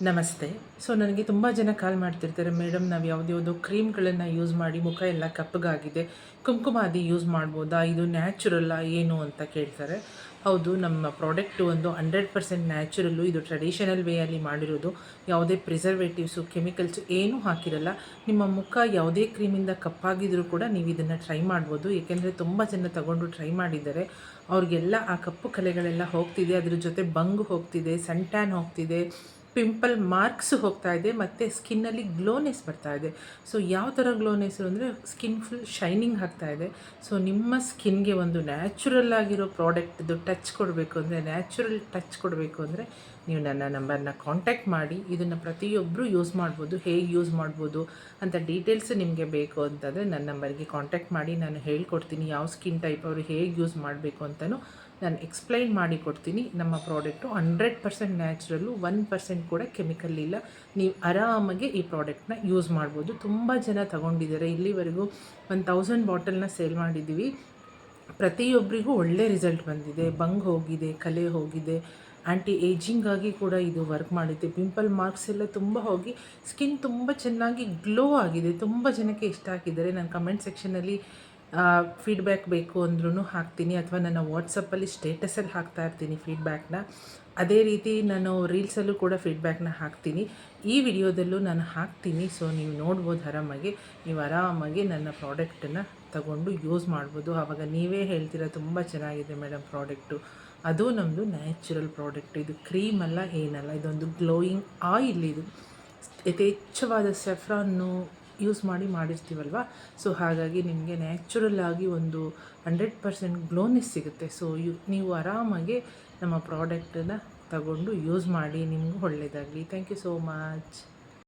ನಮಸ್ತೆ. ಸೊ ನನಗೆ ತುಂಬ ಜನ ಕಾಲ್ ಮಾಡ್ತಿರ್ತಾರೆ, ಮೇಡಮ್ ನಾವು ಯಾವುದ್ಯಾವುದೋ ಕ್ರೀಮ್ಗಳನ್ನು ಯೂಸ್ ಮಾಡಿ ಮುಖ ಎಲ್ಲ ಕಪ್ಪಗಾಗಿದೆ, ಕುಂಕುಮಾದಿ ಯೂಸ್ ಮಾಡ್ಬೋದಾ, ಇದು ನ್ಯಾಚುರಲ್ಲಾ ಏನು ಅಂತ ಕೇಳ್ತಾರೆ. ಹೌದು, ನಮ್ಮ ಪ್ರಾಡಕ್ಟು ಒಂದು 100% ನ್ಯಾಚುರಲ್ಲು. ಇದು ಟ್ರೆಡಿಷನಲ್ ವೇಯಲ್ಲಿ ಮಾಡಿರೋದು. ಯಾವುದೇ ಪ್ರಿಸರ್ವೇಟಿವ್ಸು, ಕೆಮಿಕಲ್ಸು ಏನೂ ಹಾಕಿರಲ್ಲ. ನಿಮ್ಮ ಮುಖ ಯಾವುದೇ ಕ್ರೀಮಿಂದ ಕಪ್ಪಾಗಿದ್ರೂ ಕೂಡ ನೀವು ಇದನ್ನು ಟ್ರೈ ಮಾಡ್ಬೋದು. ಏಕೆಂದರೆ ತುಂಬ ಜನ ತಗೊಂಡು ಟ್ರೈ ಮಾಡಿದ್ದಾರೆ. ಅವ್ರಿಗೆಲ್ಲ ಆ ಕಪ್ಪು ಕಲೆಗಳೆಲ್ಲ ಹೋಗ್ತಿದೆ, ಅದ್ರ ಜೊತೆ ಬಂಗು ಹೋಗ್ತಿದೆ, ಸನ್ ಟ್ಯಾನ್ ಹೋಗ್ತಿದೆ, ಪಿಂಪಲ್ ಮಾರ್ಕ್ಸ್ ಹೋಗ್ತಾ ಇದೆ, ಮತ್ತು ಸ್ಕಿನ್ನಲ್ಲಿ ಗ್ಲೋನೆಸ್ ಬರ್ತಾ ಇದೆ. ಸೊ ಯಾವ ಥರ ಗ್ಲೋನೆಸ್ಸು ಅಂದರೆ ಸ್ಕಿನ್ ಫುಲ್ ಶೈನಿಂಗ್ ಆಗ್ತಾ ಇದೆ. ಸೊ ನಿಮ್ಮ ಸ್ಕಿನ್ಗೆ ಒಂದು ನ್ಯಾಚುರಲ್ ಆಗಿರೋ ಪ್ರಾಡಕ್ಟ್ದು ಟಚ್ ಕೊಡಬೇಕು ಅಂದರೆ, ನ್ಯಾಚುರಲ್ ಟಚ್ ಕೊಡಬೇಕು ಅಂದರೆ ನೀವು ನನ್ನ ನಂಬರ್ನ ಕಾಂಟ್ಯಾಕ್ಟ್ ಮಾಡಿ. ಇದನ್ನು ಪ್ರತಿಯೊಬ್ಬರು ಯೂಸ್ ಮಾಡ್ಬೋದು. ಹೇಗೆ ಯೂಸ್ ಮಾಡ್ಬೋದು ಅಂತ ಡೀಟೇಲ್ಸ್ ನಿಮಗೆ ಬೇಕು ಅಂತಂದರೆ ನನ್ನ ನಂಬರ್ಗೆ ಕಾಂಟ್ಯಾಕ್ಟ್ ಮಾಡಿ. ನಾನು ಹೇಳ್ಕೊಡ್ತೀನಿ ಯಾವ ಸ್ಕಿನ್ ಟೈಪ್ ಅವರು ಹೇಗೆ ಯೂಸ್ ಮಾಡಬೇಕು ಅಂತಲೂ ನಾನು ಎಕ್ಸ್ಪ್ಲೈನ್ ಮಾಡಿ ಕೊಡ್ತೀನಿ. ನಮ್ಮ ಪ್ರಾಡಕ್ಟು 100% ನ್ಯಾಚುರಲ್ಲು, 1% ಕೂಡ ಕೆಮಿಕಲ್ ಇಲ್ಲ. ನೀವು ಆರಾಮಾಗಿ ಈ ಪ್ರಾಡಕ್ಟ್ನ ಯೂಸ್ ಮಾಡ್ಬೋದು. ತುಂಬ ಜನ ತಗೊಂಡಿದ್ದಾರೆ. ಇಲ್ಲಿವರೆಗೂ 1000 ಬಾಟಲ್ನ ಸೇಲ್ ಮಾಡಿದ್ದೀವಿ. ಪ್ರತಿಯೊಬ್ಬರಿಗೂ ಒಳ್ಳೆ ರಿಸಲ್ಟ್ ಬಂದಿದೆ. ಬಂಗ್ ಹೋಗಿದೆ, ಕಲೆ ಹೋಗಿದೆ, ಆ್ಯಂಟಿ ಏಜಿಂಗಾಗಿ ಕೂಡ ಇದು ವರ್ಕ್ ಮಾಡುತ್ತೆ. ಪಿಂಪಲ್ ಮಾರ್ಕ್ಸ್ ಎಲ್ಲ ತುಂಬ ಹೋಗಿ ಸ್ಕಿನ್ ತುಂಬ ಚೆನ್ನಾಗಿ ಗ್ಲೋ ಆಗಿದೆ. ತುಂಬ ಜನಕ್ಕೆ ಇಷ್ಟ ಆಗಿದ್ದಾರೆ. ನಾನು ಕಮೆಂಟ್ ಸೆಕ್ಷನಲ್ಲಿ ಫೀಡ್ಬ್ಯಾಕ್ ಬೇಕು ಅಂದ್ರೂ ಹಾಕ್ತೀನಿ, ಅಥವಾ ನನ್ನ ವಾಟ್ಸಪ್ಪಲ್ಲಿ ಸ್ಟೇಟಸಲ್ಲಿ ಹಾಕ್ತಾ ಇರ್ತೀನಿ ಫೀಡ್ಬ್ಯಾಕ್ನ. ಅದೇ ರೀತಿ ನಾನು ರೀಲ್ಸಲ್ಲೂ ಕೂಡ ಫೀಡ್ಬ್ಯಾಕ್ನ ಹಾಕ್ತೀನಿ. ಈ ವಿಡಿಯೋದಲ್ಲೂ ನಾನು ಹಾಕ್ತೀನಿ. ಸೊ ನೀವು ನೋಡ್ಬೋದು ಆರಾಮಾಗಿ. ನೀವು ಆರಾಮಾಗಿ ನನ್ನ ಪ್ರಾಡಕ್ಟನ್ನು ತಗೊಂಡು ಯೂಸ್ ಮಾಡ್ಬೋದು. ಆವಾಗ ನೀವೇ ಹೇಳ್ತೀರ ತುಂಬ ಚೆನ್ನಾಗಿದೆ ಮೇಡಮ್ ಪ್ರಾಡಕ್ಟು. ಅದು ನಮ್ಮದು ನ್ಯಾಚುರಲ್ ಪ್ರಾಡಕ್ಟ್. ಇದು ಕ್ರೀಮ್ ಅಲ್ಲ, ಏನಲ್ಲ, ಇದೊಂದು ಗ್ಲೋಯಿಂಗ್ ಆಯಿಲ್. ಇದು ಯಥೇಚ್ಛವಾದ ಸೆಫ್ರಾನ್ನು ಯೂಸ್ ಮಾಡಿರ್ತೀವಲ್ವ. ಸೊ ಹಾಗಾಗಿ ನಿಮಗೆ ನ್ಯಾಚುರಲ್ ಆಗಿ ಒಂದು 100% ಗ್ಲೋನೆಸ್ ಸಿಗುತ್ತೆ. ಸೊ ನೀವು ಆರಾಮಾಗಿ ನಮ್ಮ ಪ್ರಾಡಕ್ಟನ್ನು ತಗೊಂಡು ಯೂಸ್ ಮಾಡಿ. ನಿಮಗೂ ಒಳ್ಳೆಯದಾಗಲಿ. Thank you so much.